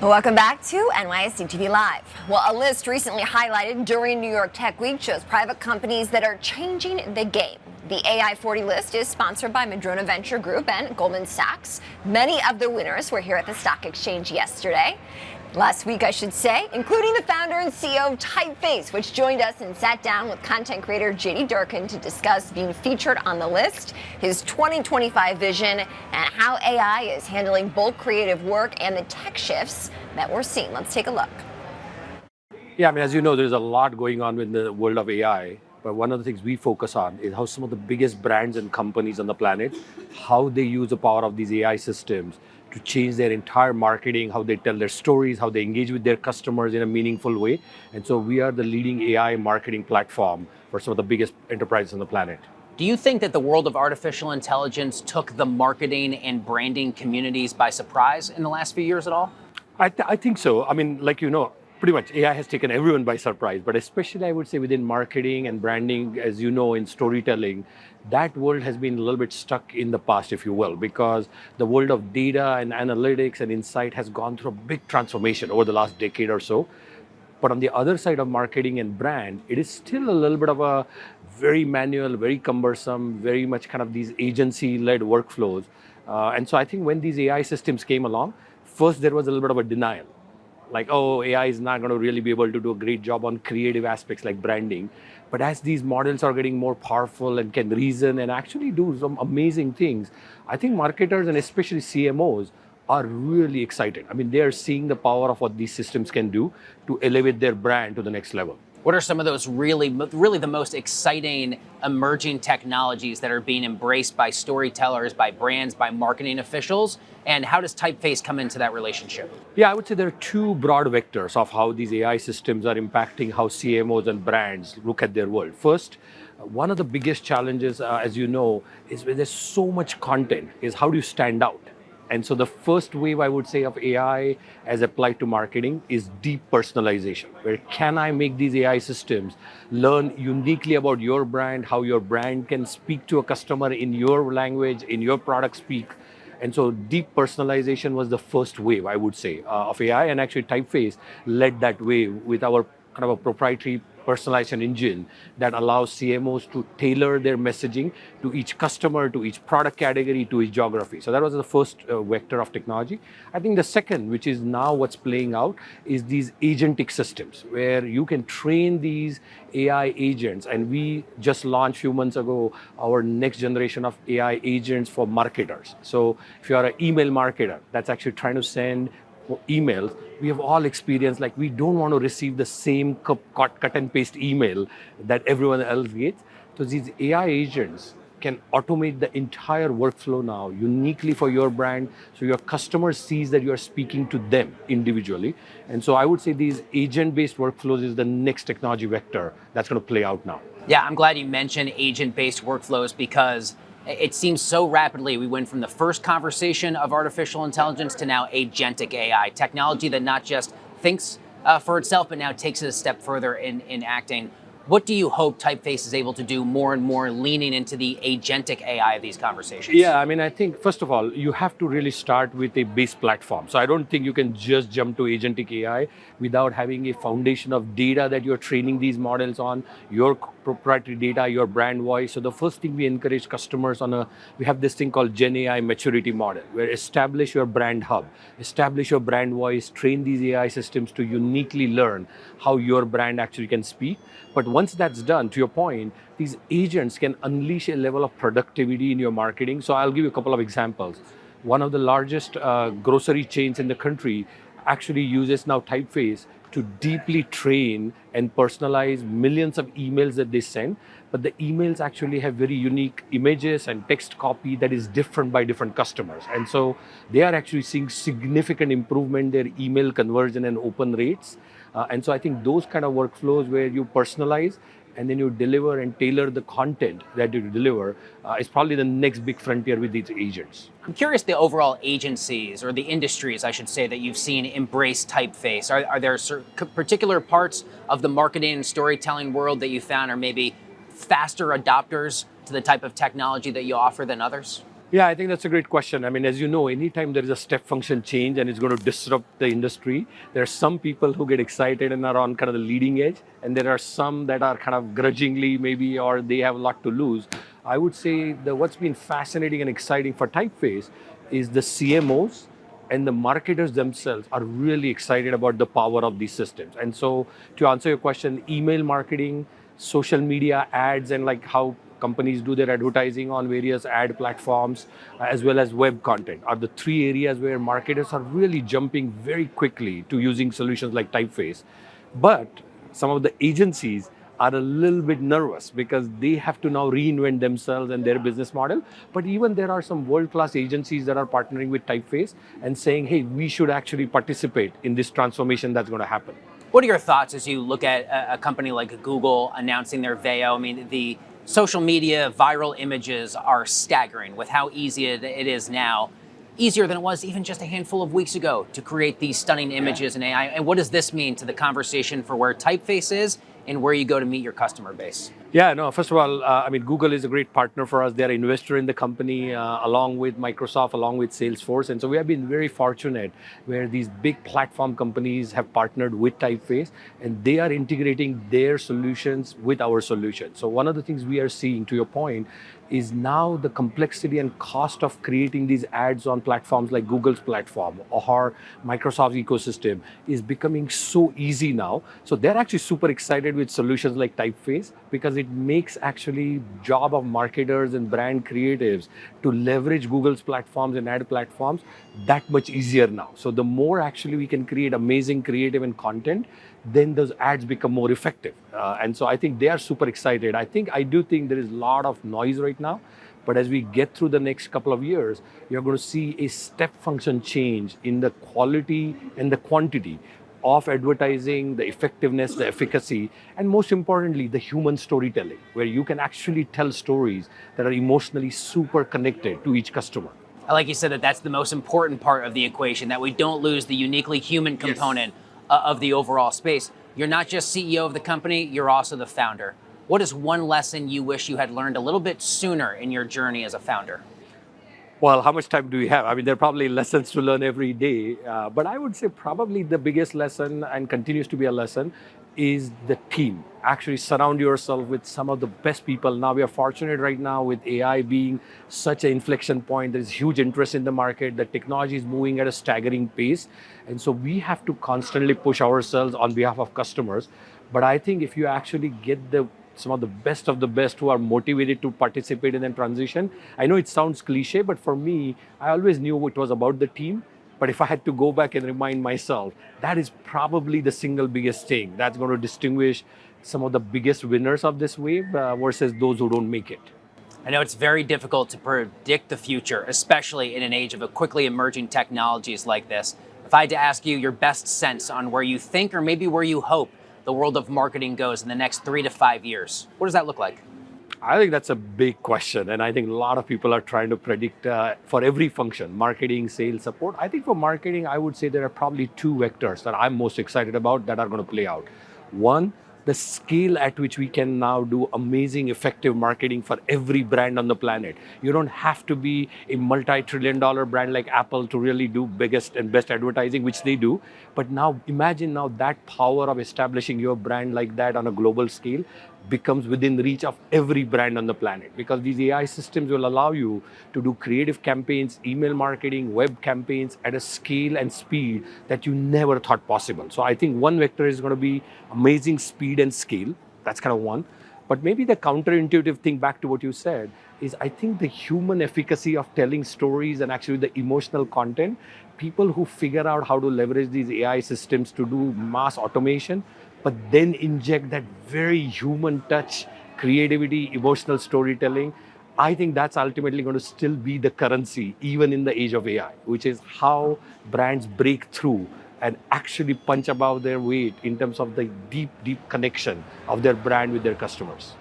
Welcome back to NYSE TV Live. Well, a list recently highlighted during New York Tech Week shows private companies that are changing the game. The AI 40 list is sponsored by Madrona Venture Group and Goldman Sachs. Many of the winners were here at the stock exchange yesterday. Last week, I should say, including the founder and CEO of Typeface, which joined us and sat down with content creator JD Durkin to discuss being featured on the list, his 2025 vision, and how AI is handling both creative work and the tech shifts that we're seeing. Let's take a look. Yeah, I mean, as you know, there's a lot going on in the world of AI. But one of the things we focus on is how some of the biggest brands and companies on the planet, how they use the power of these AI systems to change their entire marketing, how they tell their stories, how they engage with their customers in a meaningful way. And so we are the leading AI marketing platform for some of the biggest enterprises on the planet. Do you think that the world of artificial intelligence took the marketing and branding communities by surprise in the last few years at all? I think so. I mean, like you know, pretty much AI has taken everyone by surprise, but especially I would say within marketing and branding, as you know, in storytelling, that world has been a little bit stuck in the past, if you will, because the world of data and analytics and insight has gone through a big transformation over the last decade or so. But on the other side of marketing and brand, it is still a little bit of a very manual, very cumbersome, very much kind of these agency-led workflows. And so I think when these AI systems came along, first there was a little bit of a denial. Like, oh, AI is not going to really be able to do a great job on creative aspects like branding. But as these models are getting more powerful and can reason and actually do some amazing things, I think marketers and especially CMOs are really excited. I mean, they are seeing the power of what these systems can do to elevate their brand to the next level. What are some of those really the most exciting emerging technologies that are being embraced by storytellers, by brands, by marketing officials? And how does Typeface come into that relationship? Yeah, I would say there are two broad vectors of how these AI systems are impacting how CMOs and brands look at their world. First, one of the biggest challenges, as you know, is when there's so much content, is how do you stand out? And so the first wave, I would say, of AI as applied to marketing is deep personalization. Where can I make these AI systems learn uniquely about your brand, how your brand can speak to a customer in your language, in your product speak. And so deep personalization was the first wave, I would say, of AI. And actually Typeface led that wave with our kind of a proprietary personalization engine that allows CMOs to tailor their messaging to each customer, to each product category, to each geography. So that was the first vector of technology. I think the second, which is now what's playing out, is these agentic systems where you can train these AI agents. And we just launched a few months ago our next generation of AI agents for marketers. So if you are an email marketer that's actually trying to send emails, we have all experienced like we don't want to receive the same cut and paste email that everyone else gets. So these AI agents can automate the entire workflow now uniquely for your brand, so your customer sees that you are speaking to them individually. And so I would say these agent-based workflows is the next technology vector that's going to play out now. Yeah, I'm glad you mentioned agent-based workflows because it seems so rapidly we went from the first conversation of artificial intelligence to now agentic AI, technology that not just thinks for itself, but now takes it a step further in acting. What do you hope Typeface is able to do more and more leaning into the agentic AI of these conversations? Yeah, I mean, I think, first of all, you have to really start with a base platform. So I don't think you can just jump to agentic AI without having a foundation of data that you're training these models on, your proprietary data, your brand voice. So the first thing we encourage customers we have this thing called Gen AI maturity model, where establish your brand hub, establish your brand voice, train these AI systems to uniquely learn how your brand actually can speak. But once that's done, to your point, these agents can unleash a level of productivity in your marketing. So I'll give you a couple of examples. One of the largest grocery chains in the country actually uses now Typeface to deeply train and personalize millions of emails that they send. But the emails actually have very unique images and text copy that is different by different customers. And so they are actually seeing significant improvement in their email conversion and open rates. And so I think those kind of workflows where you personalize and then you deliver and tailor the content that you deliver is probably the next big frontier with these agents. I'm curious the overall agencies or the industries, I should say, that you've seen embrace Typeface. Are there particular parts of the marketing and storytelling world that you found are maybe faster adopters to the type of technology that you offer than others? Yeah, I think that's a great question. I mean, as you know, anytime there is a step function change and it's going to disrupt the industry, there are some people who get excited and are on kind of the leading edge, and there are some that are kind of grudgingly maybe, or they have a lot to lose. I would say that what's been fascinating and exciting for Typeface is the CMOs and the marketers themselves are really excited about the power of these systems. And so, to answer your question, email marketing, social media ads, and like how companies do their advertising on various ad platforms, as well as web content, are the three areas where marketers are really jumping very quickly to using solutions like Typeface. But some of the agencies are a little bit nervous because they have to now reinvent themselves and their business model. But even there are some world-class agencies that are partnering with Typeface and saying, hey, we should actually participate in this transformation that's going to happen. What are your thoughts as you look at a company like Google announcing their Veo? I mean, the social media viral images are staggering with how easy it is now, easier than it was even just a handful of weeks ago to create these stunning images in AI. And what does this mean to the conversation for where Typeface is and where you go to meet your customer base? Yeah, no, first of all, I mean, Google is a great partner for us. They're an investor in the company, along with Microsoft, along with Salesforce. And so we have been very fortunate where these big platform companies have partnered with Typeface and they are integrating their solutions with our solutions. So one of the things we are seeing, to your point, is now the complexity and cost of creating these ads on platforms like Google's platform or Microsoft's ecosystem is becoming so easy now. So they're actually super excited with solutions like Typeface because it makes actually job of marketers and brand creatives to leverage Google's platforms and ad platforms that much easier now. So the more actually we can create amazing creative and content, then those ads become more effective. And so I think they are super excited. I do think there is a lot of noise right now, but as we get through the next couple of years, you're going to see a step function change in the quality and the quantity of advertising, the effectiveness, the efficacy, and most importantly, the human storytelling, where you can actually tell stories that are emotionally super connected to each customer. I like you said that that's the most important part of the equation, that we don't lose the uniquely human component of the overall space. You're not just CEO of the company, you're also the founder. What is one lesson you wish you had learned a little bit sooner in your journey as a founder? Well, how much time do we have? I mean, there are probably lessons to learn every day, but I would say probably the biggest lesson, and continues to be a lesson, is the team. Actually surround yourself with some of the best people. Now we are fortunate right now with AI being such an inflection point. There's huge interest in the market. The technology is moving at a staggering pace. And so we have to constantly push ourselves on behalf of customers. But I think if you actually get some of the best who are motivated to participate in the transition. I know it sounds cliche, but for me, I always knew it was about the team. But if I had to go back and remind myself, that is probably the single biggest thing that's going to distinguish some of the biggest winners of this wave versus those who don't make it. I know it's very difficult to predict the future, especially in an age of quickly emerging technologies like this. If I had to ask you your best sense on where you think or maybe where you hope the world of marketing goes in the next 3 to 5 years, what does that look like? I think that's a big question. And I think a lot of people are trying to predict for every function, marketing, sales, support. I think for marketing, I would say there are probably two vectors that I'm most excited about that are going to play out. One, the scale at which we can now do amazing, effective marketing for every brand on the planet. You don't have to be a multi-trillion-dollar brand like Apple to really do biggest and best advertising, which they do. But now imagine now that power of establishing your brand like that on a global scale becomes within reach of every brand on the planet, because these AI systems will allow you to do creative campaigns, email marketing, web campaigns at a scale and speed that you never thought possible. So I think one vector is going to be amazing speed and scale. That's kind of one. But maybe the counterintuitive thing, back to what you said, is I think the human efficacy of telling stories and actually the emotional content, people who figure out how to leverage these AI systems to do mass automation, but then inject that very human touch, creativity, emotional storytelling, I think that's ultimately going to still be the currency, even in the age of AI, which is how brands break through and actually punch above their weight in terms of the deep, deep connection of their brand with their customers.